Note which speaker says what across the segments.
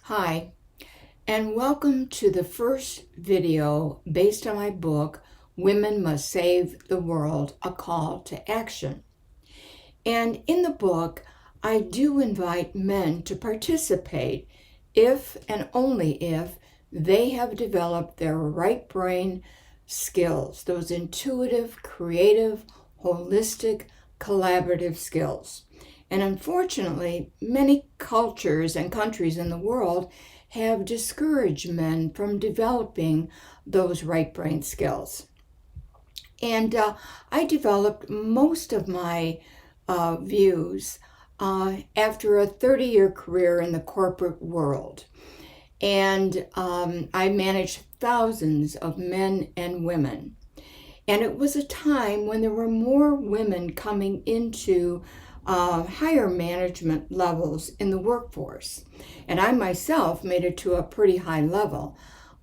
Speaker 1: Hi, and welcome to the first video based on my book, Women Must Save the World, A Call to Action. And in the book, I do invite men to participate if and only if they have developed their right brain skills, those intuitive, creative, holistic, collaborative skills. And unfortunately, many cultures and countries in the world have discouraged men from developing those right brain skills. And I developed most of my views after a 30-year career in the corporate world. And I managed thousands of men and women. And it was a time when there were more women coming into higher management levels in the workforce. And I myself made it to a pretty high level.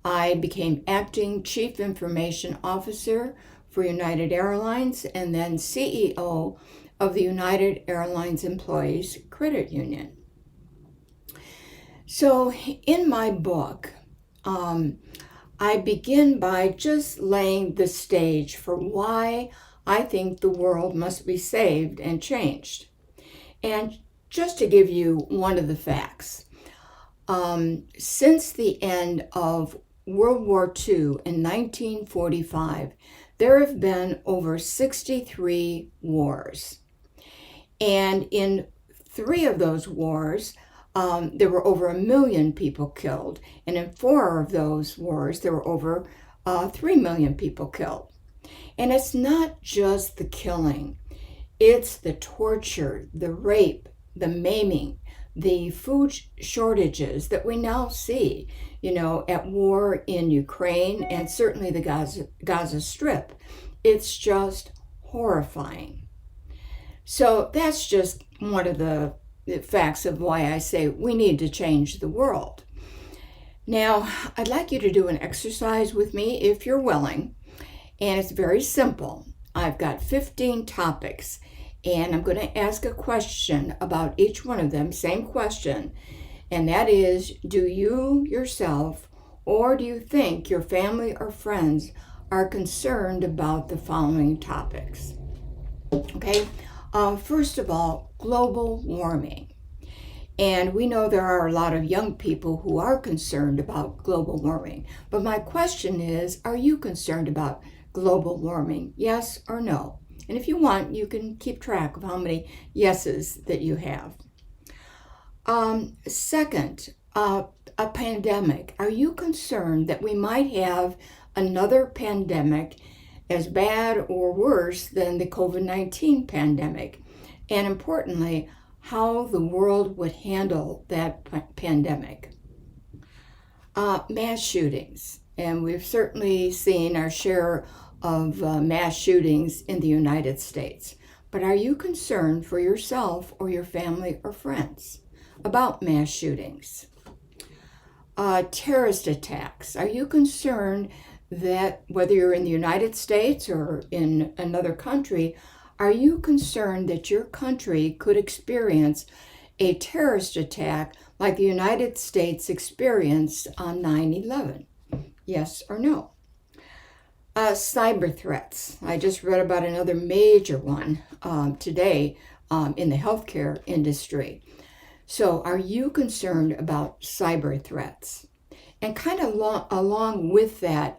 Speaker 1: I became acting chief information officer for United Airlines and then CEO of the United Airlines Employees Credit Union. So in my book, I begin by just laying the stage for why I think the world must be saved and changed. And just to give you one of the facts, since the end of World War II in 1945, there have been over 63 wars. And in 3 of those wars, there were over 1 million people killed. And in 4 of those wars, there were over 3 million people killed. And it's not just the killing. It's the torture, the rape, the maiming, the food shortages that we now see, at war in Ukraine and certainly the Gaza Strip. It's just horrifying. So that's just one of the facts of why I say we need to change the world. Now, I'd like you to do an exercise with me if you're willing, and it's very simple. I've got 15 topics, and I'm going to ask a question about each one of them, same question, and that is, do you yourself or do you think your family or friends are concerned about the following topics? Okay, first of all, global warming. And we know there are a lot of young people who are concerned about global warming. But my question is, are you concerned about global warming? Yes or no? And if you want, you can keep track of how many yeses that you have. Second, a pandemic. Are you concerned that we might have another pandemic as bad or worse than the COVID-19 pandemic? And importantly, how the world would handle that pandemic. Mass shootings. And we've certainly seen our share of mass shootings in the United States. But are you concerned for yourself or your family or friends about mass shootings? Terrorist attacks. Are you concerned that whether you're in the United States or in another country, are you concerned that your country could experience a terrorist attack like the United States experienced on 9/11? Yes or no? Cyber threats. I just read about another major one today in the healthcare industry. So are you concerned about cyber threats? And kind of along with that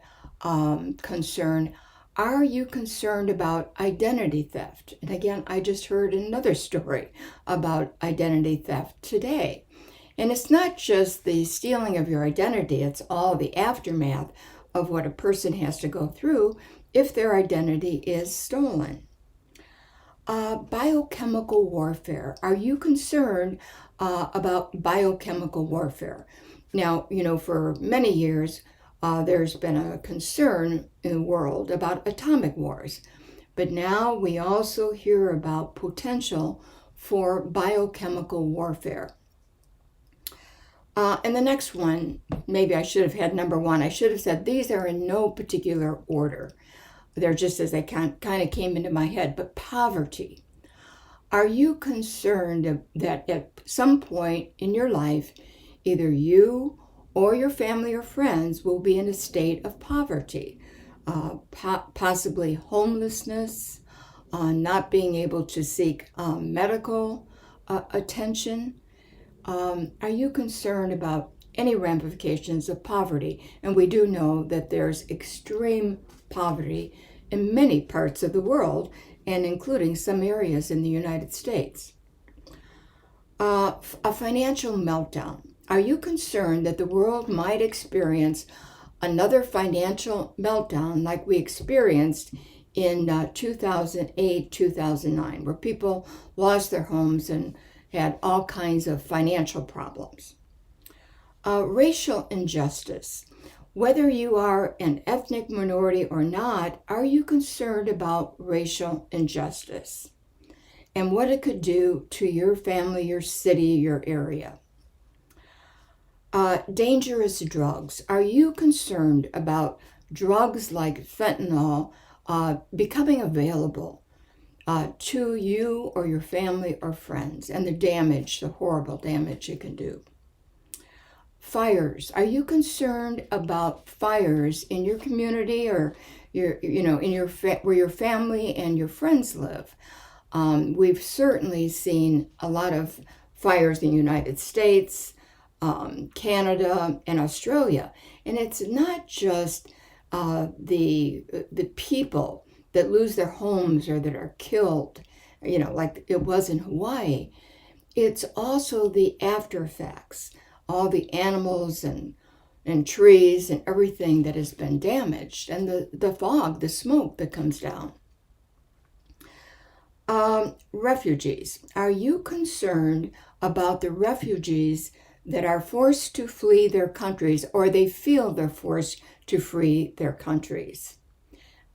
Speaker 1: concern, are you concerned about identity theft? And again, I just heard another story about identity theft today. And it's not just the stealing of your identity, it's all the aftermath of what a person has to go through if their identity is stolen. Biochemical warfare. Are you concerned about biochemical warfare? Now, for many years, there's been a concern in the world about atomic wars. But now we also hear about potential for biochemical warfare. And the next one, maybe I should have had number 1. I should have said these are in no particular order. They're just as they kind of came into my head. But poverty. Are you concerned that at some point in your life either you or your family or friends will be in a state of poverty, possibly homelessness, not being able to seek medical attention. Are you concerned about any ramifications of poverty? And we do know that there's extreme poverty in many parts of the world, and including some areas in the United States. A financial meltdown. Are you concerned that the world might experience another financial meltdown like we experienced in 2008, 2009, where people lost their homes and had all kinds of financial problems? Racial injustice. Whether you are an ethnic minority or not, are you concerned about racial injustice and what it could do to your family, your city, your area? Dangerous drugs. Are you concerned about drugs like fentanyl becoming available to you or your family or friends, and the damage, the horrible damage it can do? Fires. Are you concerned about fires in your community or where your family and your friends live? We've certainly seen a lot of fires in the United States, Canada, and Australia, and it's not just the people that lose their homes or that are killed, like it was in Hawaii. It's also the after effects, all the animals and trees and everything that has been damaged, and the fog, the smoke that comes down. Refugees. Are you concerned about the refugees that are forced to flee their countries, or they feel they're forced to flee their countries?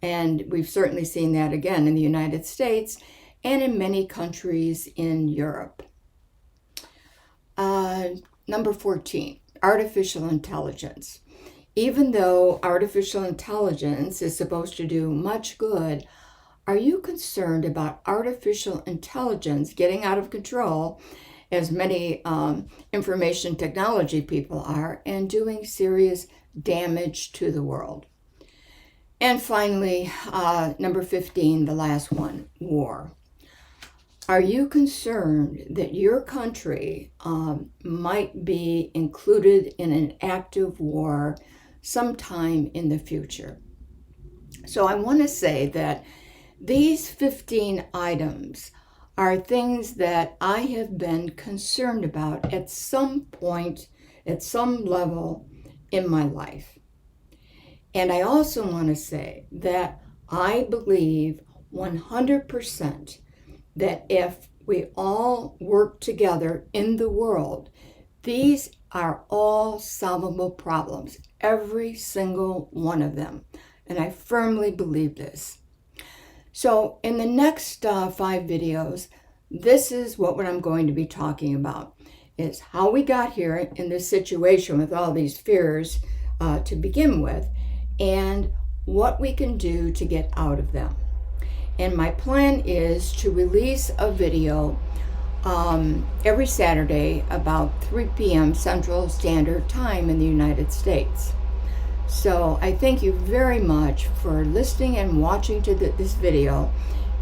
Speaker 1: And we've certainly seen that again in the United States and in many countries in Europe. Number 14, artificial intelligence. Even though artificial intelligence is supposed to do much good, are you concerned about artificial intelligence getting out of control, as many information technology people are, and doing serious damage to the world? And finally, number 15, the last one, war. Are you concerned that your country might be included in an active war sometime in the future? So I want to say that these 15 items are things that I have been concerned about at some point, at some level in my life. And I also want to say that I believe 100% that if we all work together in the world, these are all solvable problems, every single one of them. And I firmly believe this. So in the next 5 videos, this is what I'm going to be talking about, is how we got here in this situation with all these fears to begin with, and what we can do to get out of them. And my plan is to release a video every Saturday about 3 p.m. Central Standard Time in the United States. So I thank you very much for listening and watching to this video,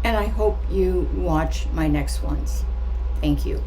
Speaker 1: and I hope you watch my next ones. Thank you.